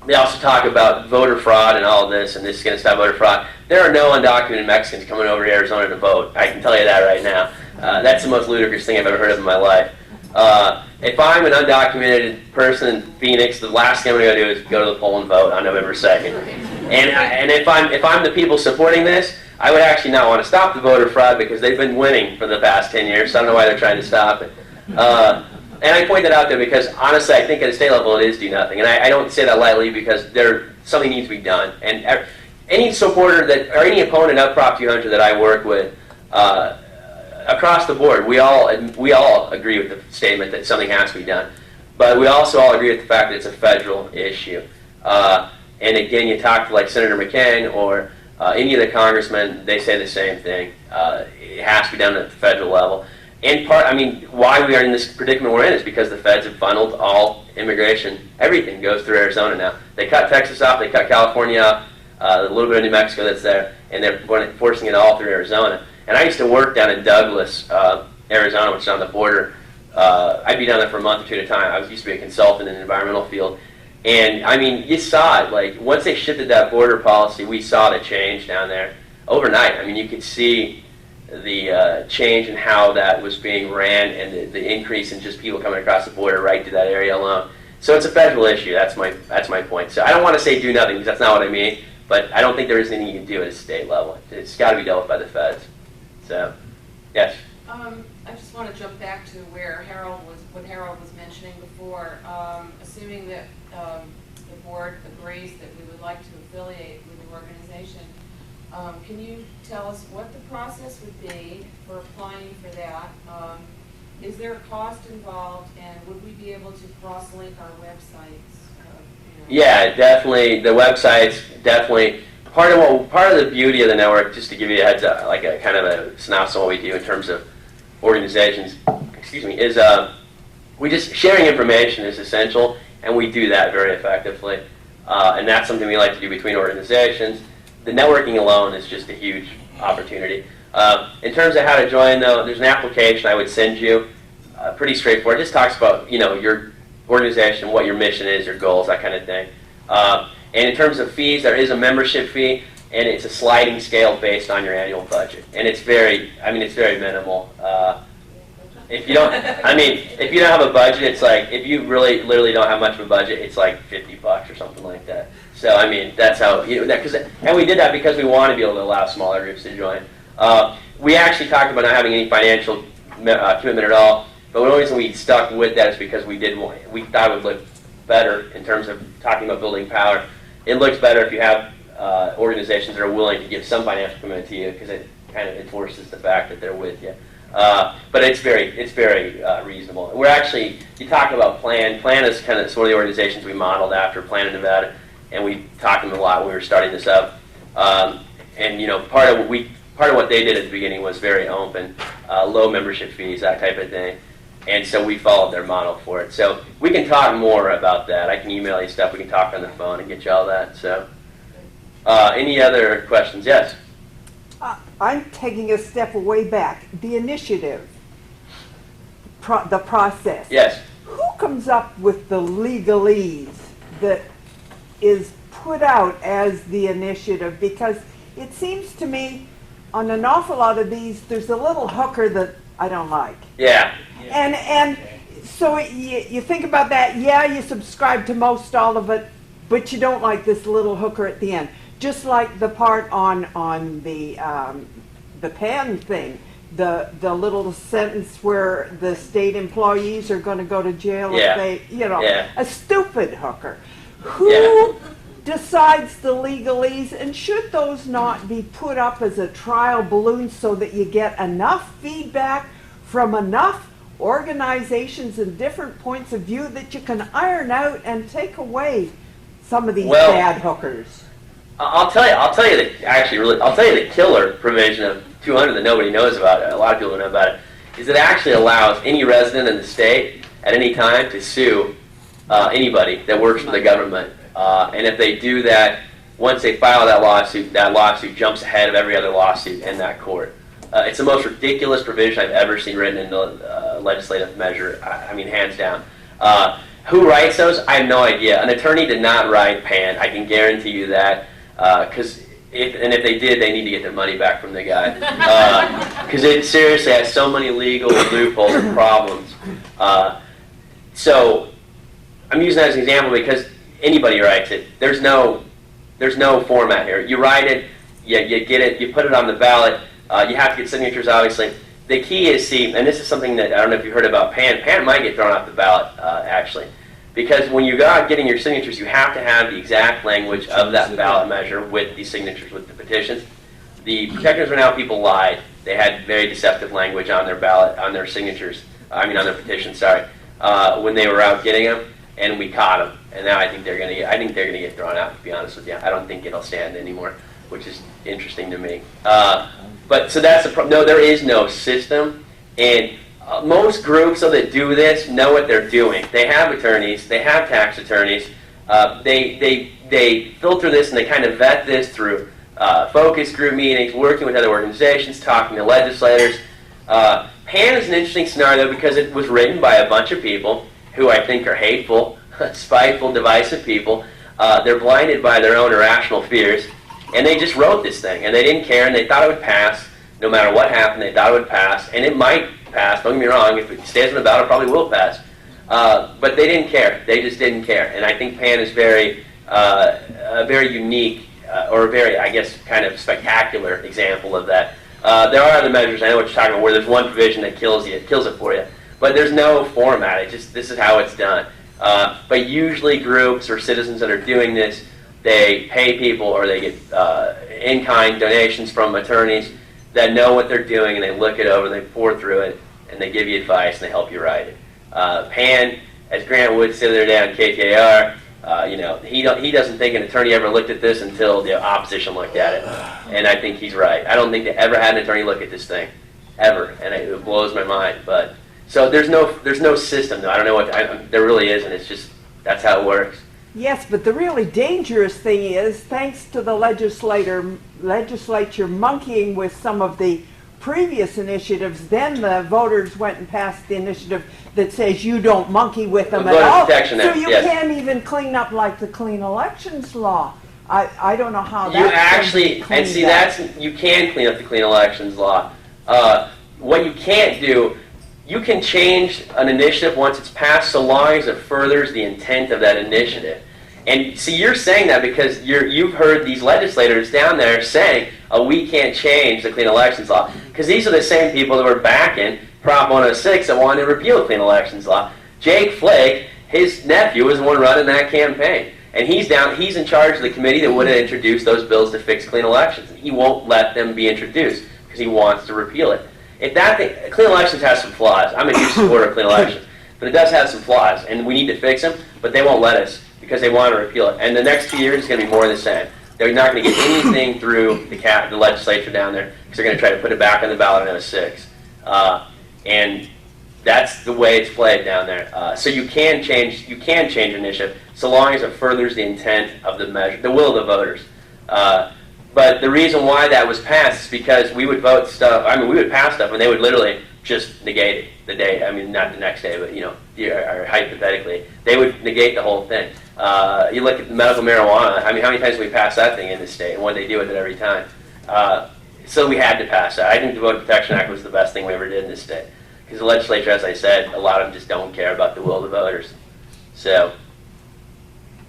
they also talk about voter fraud and all of this, and this is going to stop voter fraud. There are no undocumented Mexicans coming over to Arizona to vote. I can tell you that right now. That's the most ludicrous thing I've ever heard of in my life. If I'm an undocumented person in Phoenix, the last thing I'm going to do is go to the poll and vote on November 2nd. And if I'm the people supporting this, I would actually not want to stop the voter fraud because they've been winning for the past 10 years, so I don't know why they're trying to stop it. And I point that out there because, honestly, I think at a state level it is do nothing. And I don't say that lightly because something needs to be done. And any supporter or any opponent of Prop 200 that I work with, across the board, we all agree with the statement that something has to be done. But we also all agree with the fact that it's a federal issue. And again, you talk to like Senator McCain or any of the congressmen, they say the same thing. It has to be done at the federal level. Why we are in this predicament we're in is because the feds have funneled all immigration. Everything goes through Arizona now. They cut Texas off, they cut California off, a little bit of New Mexico that's there, and they're forcing it all through Arizona. And I used to work down in Douglas, Arizona, which is on the border. I'd be down there for a month or two at a time. I used to be a consultant in the environmental field. And, you saw it. Like, once they shifted that border policy, we saw the change down there overnight. You could see the change in how that was being ran and the increase in just people coming across the border right to that area alone. So it's a federal issue. That's my point. So I don't want to say do nothing because that's not what I mean. But I don't think there is anything you can do at a state level. It's got to be dealt with by the feds. So, yes. I just want to jump back to what Harold was mentioning before. Assuming that the board agrees that we would like to affiliate with the organization, can you tell us what the process would be for applying for that? Is there a cost involved, and would we be able to cross-link our websites? Yeah, definitely. The website's definitely part of the beauty of the network. Just to give you a heads up, like a kind of a synopsis of what we do in terms of organizations. Is we just sharing information is essential, and we do that very effectively. And that's something we like to do between organizations. The networking alone is just a huge opportunity. In terms of how to join, though, there's an application I would send you. Pretty straightforward. It just talks about your organization, what your mission is, your goals, that kind of thing. And in terms of fees, there is a membership fee, and it's a sliding scale based on your annual budget. And it's very minimal. If you don't have a budget, it's like, if you really literally don't have much of a budget, it's like $50 or something like that. So that's how and we did that because we want to be able to allow smaller groups to join. We actually talked about not having any financial commitment at all, but the only reason we stuck with that is because we thought it would look better in terms of talking about building power. It looks better if you have organizations that are willing to give some financial commitment to you because it kind of enforces the fact that they're with you. But it's very reasonable. We're actually, you talk about Plan. Plan is kind of one of the organizations we modeled after, Plan in Nevada, and we talked to them a lot when we were starting this up. And part of what they did at the beginning was very open, low membership fees, that type of thing. And so we followed their model for it. So we can talk more about that. I can email you stuff. We can talk on the phone and get you all that. So, any other questions? Yes. I'm taking a step way back. The initiative, the process. Yes. Who comes up with the legalese that is put out as the initiative? Because it seems to me on an awful lot of these, there's a little hooker that I don't like. Yeah. And so you think about that, yeah, you subscribe to most all of it, but you don't like this little hooker at the end. Just like the part on the PAN thing, the little sentence where the state employees are going to go to jail if they, a stupid hooker. Who decides the legalese, and should those not be put up as a trial balloon so that you get enough feedback from enough organizations and different points of view that you can iron out and take away some of these bad hookers? I'll tell you the killer provision of 200 that nobody knows about, a lot of people don't know about it, is it actually allows any resident in the state at any time to sue anybody that works for the government. And if they do that, once they file that lawsuit jumps ahead of every other lawsuit in that court. It's the most ridiculous provision I've ever seen written in the legislative measure, I mean, hands down. Who writes those? I have no idea. An attorney did not write PAN, I can guarantee you that. Because if they did, they need to get their money back from the guy. Because it seriously has so many legal loopholes and problems. So I'm using that as an example because anybody writes it. There's no format here. You write it, you get it, you put it on the ballot. You have to get signatures, obviously. The key is, and this is something that I don't know if you heard about PAN. PAN might get thrown off the ballot, actually. Because when you go out getting your signatures, you have to have the exact language of that ballot measure with the signatures, with the petitions. The protectors are now people lied. They had very deceptive language on their ballot, on their signatures, on their petitions, when they were out getting them, and we caught them. And now I think they're going to get thrown out, to be honest with you. I don't think it'll stand anymore, which is interesting to me. But so that's the problem. No, there is no system, and most groups that do this know what they're doing. They have attorneys, they have tax attorneys. They filter this and they kind of vet this through focus group meetings, working with other organizations, talking to legislators. PAN is an interesting scenario because it was written by a bunch of people who I think are hateful, spiteful, divisive people. They're blinded by their own irrational fears, and they just wrote this thing, and they didn't care, and they thought it would pass. No matter what happened, they thought it would pass, and it might pass. Don't get me wrong. If it stays on the ballot, it probably will pass. But they didn't care. They just didn't care. And I think PAN is a very unique, or a very, I guess, kind of spectacular example of that. There are other measures, I know what you're talking about, where there's one provision that kills it for you. But there's no format. This is how it's done. But usually groups or citizens that are doing this, they pay people or they get in-kind donations from attorneys that know what they're doing, and they look it over, and they pour through it, and they give you advice, and they help you write it. PAN, as Grant Wood said the other day on KTAR, he doesn't think an attorney ever looked at this until the opposition looked at it, and I think he's right. I don't think they ever had an attorney look at this thing, ever, and it blows my mind. But so there's no system, though. I don't know what there really isn't. It's just that's how it works. Yes, but the really dangerous thing is, thanks to the legislature monkeying with some of the previous initiatives, then the voters went and passed the initiative that says you don't monkey with them at all. So you can't even clean up like the clean elections law. I don't know how that's you can clean up the clean elections law. What you can't do, you can change an initiative once it's passed so long as it furthers the intent of that initiative. And see, you're saying that because you've heard these legislators down there saying, we can't change the clean elections law. Because these are the same people that were backing Prop 106 that wanted to repeal the clean elections law. Jake Flake, his nephew, was the one running that campaign. And he's in charge of the committee that would have introduced those bills to fix clean elections. He won't let them be introduced because he wants to repeal it. if that thing, clean elections has some flaws. I'm a huge supporter of clean elections, but it does have some flaws, and we need to fix them. But they won't let us because they want to repeal it. And the next 2 years is going to be more of the same. They're not going to get anything through the legislature down there because they're going to try to put it back on the ballot in 06. And that's the way it's played down there. So you can change initiative so long as it furthers the intent of the measure, the will of the voters. But the reason why that was passed is because we would vote stuff. I mean, we would pass stuff, and they would literally just negate it the day. I mean, not the next day, but or hypothetically, they would negate the whole thing. You look at the medical marijuana. I mean, how many times have we passed that thing in this state, and what they do with it every time? So we had to pass that. I think the Voter Protection Act was the best thing we ever did in this state. Because the legislature, as I said, a lot of them just don't care about the will of the voters. So,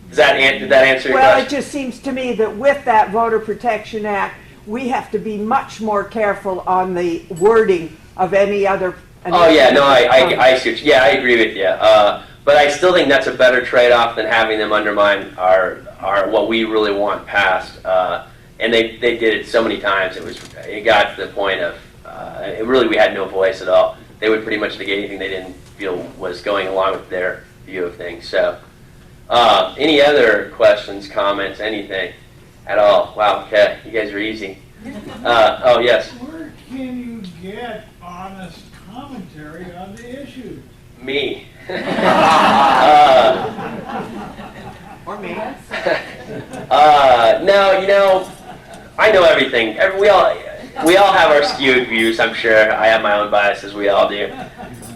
did that answer your Well, question? it just seems to me that with that Voter Protection Act, we have to be much more careful on the wording of any other. Oh yeah, no, I see. Yeah, I agree with you. But I still think that's a better trade-off than having them undermine our what we really want passed. And they did it so many times. It got to the point of we had no voice at all. They would pretty much negate anything they didn't feel was going along with their view of things. So, any other questions, comments, anything at all? Wow, okay, you guys are easy. Oh yes. Where can you get honest commentary on the issue? Me. Or me. No, I know everything. We all have our skewed views, I'm sure. I have my own biases, we all do.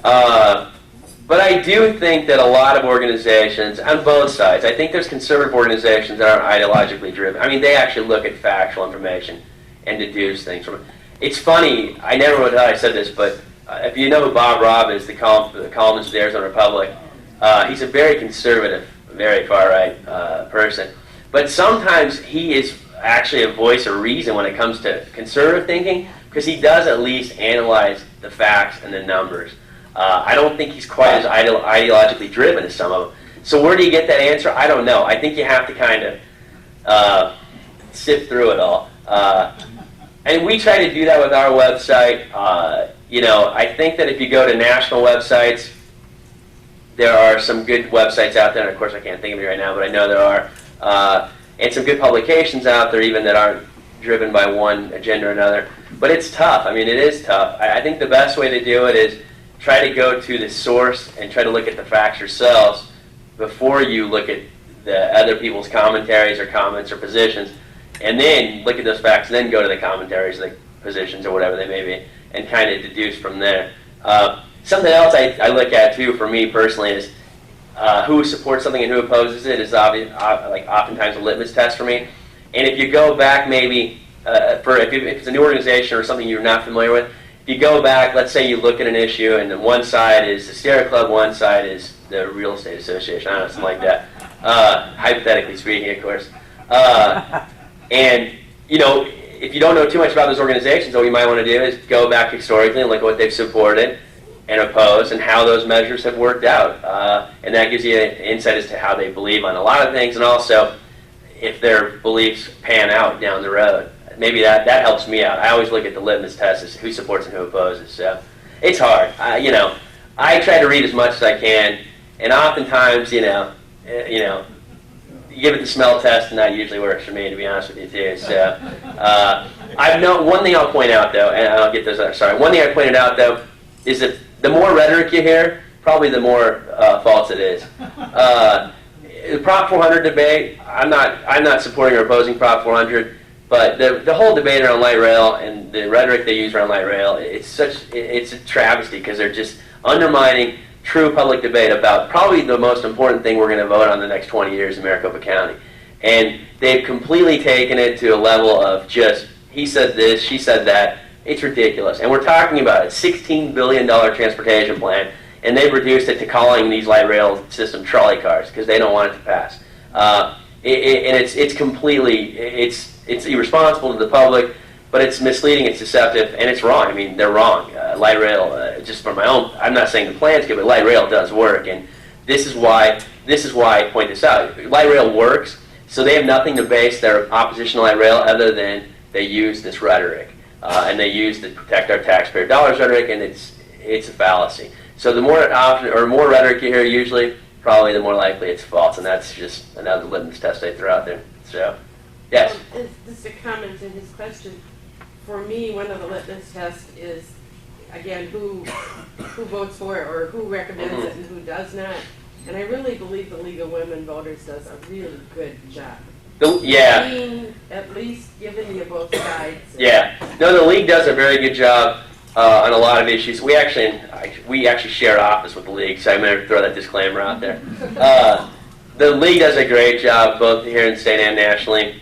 But I do think that a lot of organizations, on both sides, I think there's conservative organizations that aren't ideologically driven. I mean, they actually look at factual information and deduce things from it. It's funny, I never would have said this, but if you know who Bob Robb is, the columnist of the Arizona Republic, he's a very conservative, very far-right person. But sometimes he is actually a voice of reason when it comes to conservative thinking, because he does at least analyze the facts and the numbers. I don't think he's quite as ideologically driven as some of them. So where do you get that answer? I don't know. I think you have to kind of sift through it all. And we try to do that with our website. I think that if you go to national websites, there are some good websites out there, and of course I can't think of it right now, but I know there are. And some good publications out there even that aren't driven by one agenda or another. But it's tough. I mean, it is tough. I think the best way to do it is try to go to the source and try to look at the facts yourselves before you look at the other people's commentaries or comments or positions, and then look at those facts, and then go to the commentaries, the positions, or whatever they may be, and kind of deduce from there. Something else I look at, too, for me personally, is who supports something and who opposes it is oftentimes a litmus test for me. And if you go back maybe, if it's a new organization or something you're not familiar with, if you go back, let's say you look at an issue and one side is the Sierra Club, one side is the Real Estate Association, I don't know, something like that. Hypothetically speaking, of course. And, if you don't know too much about those organizations, what you might want to do is go back historically and look at what they've supported and opposed and how those measures have worked out. And that gives you an insight as to how they believe on a lot of things, and also if their beliefs pan out down the road. Maybe that helps me out. I always look at the litmus test as who supports and who opposes. So it's hard. I try to read as much as I can, and oftentimes, you give it the smell test, and that usually works for me, to be honest with you, too. So one thing I'll point out, though, and I'll get this. Sorry. One thing I pointed out, though, is that the more rhetoric you hear, probably the more false it is. The Prop 400 debate, I'm not supporting or opposing Prop 400, but the whole debate around light rail and the rhetoric they use around light rail, it's a travesty, because they're just undermining true public debate about probably the most important thing we're going to vote on the next 20 years in Maricopa County. And they've completely taken it to a level of just, he said this, she said that. It's ridiculous. And we're talking about a $16 billion transportation plan, and they've reduced it to calling these light rail system trolley cars because they don't want it to pass. And it's completely, it's irresponsible to the public, but it's misleading, it's deceptive, and it's wrong. I mean, they're wrong. Light rail, just for my own, I'm not saying the plan's good, but light rail does work, and this is why I point this out. Light rail works, so they have nothing to base their opposition to light rail other than they use this rhetoric. and they use the protect our taxpayer dollars rhetoric, and it's a fallacy. So the more often or more rhetoric you hear, usually, probably the more likely it's false, and that's just another litmus test I throw out there. So, yes. Just a comment to his question. For me, one of the litmus tests is, again, who votes for it or who recommends it and who does not. And I really believe the League of Women Voters does a really good job. Yeah. Being at least giving you both sides. Yeah. No, the League does a very good job on a lot of issues. We actually share office with the League, so I'm going to throw that disclaimer out there. The League does a great job both here in state and nationally.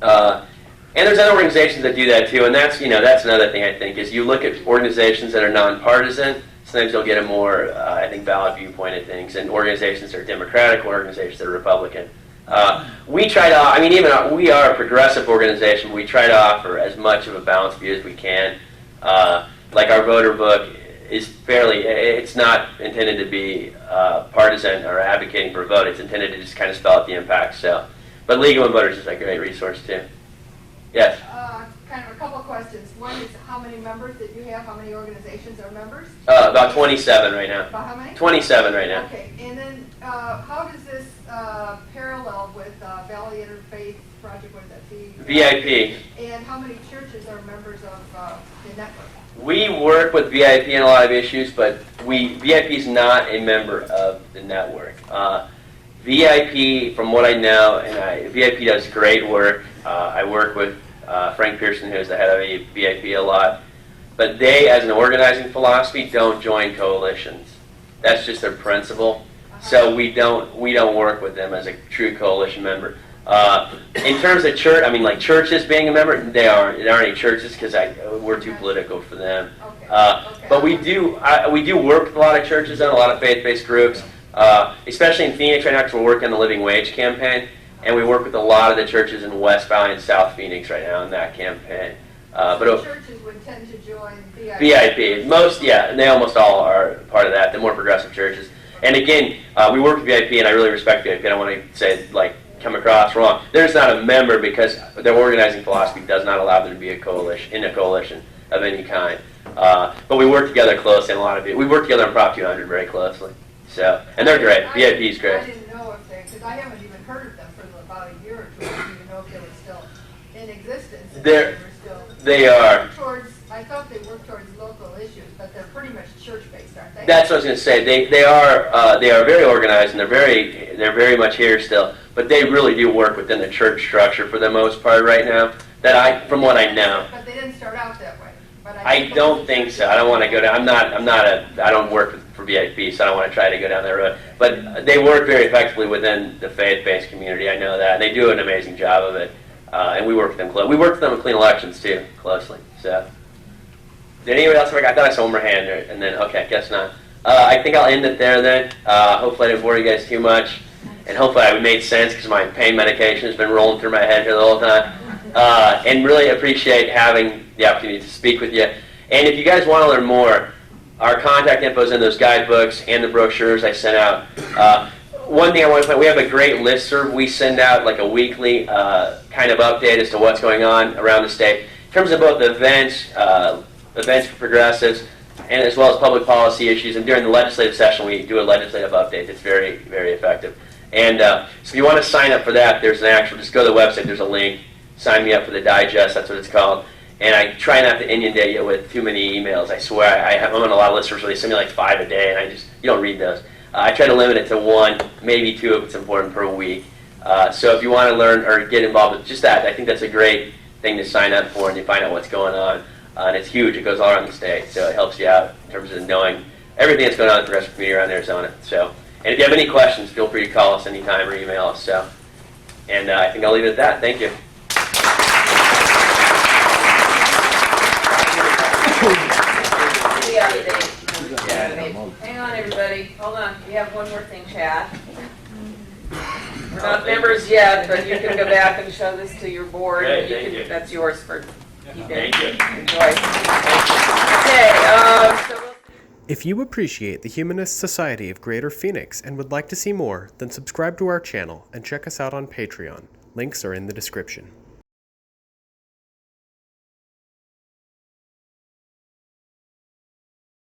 And there's other organizations that do that too, and that's another thing I think is you look at organizations that are nonpartisan. Sometimes you'll get a more, I think, valid viewpoint of things, and organizations that are Democratic, organizations that are Republican. We try to, we are a progressive organization. But we try to offer as much of a balanced view as we can. Like our voter book is it's not intended to be partisan or advocating for a vote. It's intended to just kind of spell out the impact. So, but League of Women Voters is a great resource too. Yes. Kind of a couple of questions. One is how many members that you have? How many organizations are members? About 27 right now. About how many? 27 right now. Okay. And then how does this parallel with Valley Interfaith Project? What is that? VIP. And how many churches are members of the network? We work with VIP in a lot of issues, but VIP is not a member of the network. VIP, from what I know, and VIP does great work. I work with Frank Pearson, who's the head of VIP, a lot. But they, as an organizing philosophy, don't join coalitions. That's just their principle. So we don't work with them as a true coalition member. In terms of church, like churches being a member, there aren't any churches because we're too political for them. Okay. But we do work with a lot of churches and a lot of faith-based groups, especially in Phoenix right now because we're working on the living wage campaign, and we work with a lot of the churches in West Valley and South Phoenix right now in that campaign. So churches would tend to join VIP. VIP, and they almost all are part of that. The more progressive churches, and again, we work with VIP, and I really respect VIP. I don't want to say come across wrong. They're not a member because their organizing philosophy does not allow them to be a coalition of any kind. But we work together closely, and a lot of it. We work together on Prop 200 very closely. So, and they're great. VIP is great. I didn't know because I haven't even heard of them for about a year or two. I didn't even know if they were still in existence. They are. I thought they worked towards local issues, but they're pretty much church-based, aren't they? That's what I was going to say. They are very organized, and they're very much here still. But they really do work within the church structure for the most part right now. From what I know. But they didn't start out that way. But I don't think so. I don't want to go down. I don't work for VIP, so I don't want to try to go down that road. But they work very effectively within the faith-based community. I know that, and they do an amazing job of it. And we work with them closely. We work with them in clean elections too, closely. So, did anyone else? I thought I saw one more hand there, and then okay, guess not. I think I'll end it there then. Hopefully, I didn't bore you guys too much, and hopefully, I made sense because my pain medication has been rolling through my head here the whole time. And really appreciate having the opportunity to speak with you. And if you guys want to learn more, our contact info is in those guidebooks and the brochures I sent out. One thing I want to point, we have a great listserv. We send out like a weekly kind of update as to what's going on around the state in terms of both events for progressives, and as well as public policy issues. And during the legislative session, we do a legislative update that's very, very effective. And so if you want to sign up for that, there's just go to the website, there's a link. Sign me up for the digest, that's what it's called. And I try not to inundate you with too many emails. I swear, I'm on a lot of listservs where they send me like 5 a day, and you don't read those. I try to limit it to 1, maybe 2 if it's important per week. So if you want to learn or get involved with just that, I think that's a great thing to sign up for and you find out what's going on. And it's huge. It goes all around the state, so it helps you out in terms of knowing everything that's going on in the progressive community around Arizona. So, and if you have any questions, feel free to call us anytime or email us. So, and I think I'll leave it at that. Thank you. Hang on, everybody. Hold on. We have one more thing, Chad. We're not members yet, but you can go back and show this to your board. Great, thank you. That's yours for keeping. Thank you. Enjoy. Okay. So we'll If you appreciate the Humanist Society of Greater Phoenix and would like to see more, then subscribe to our channel and check us out on Patreon. Links are in the description.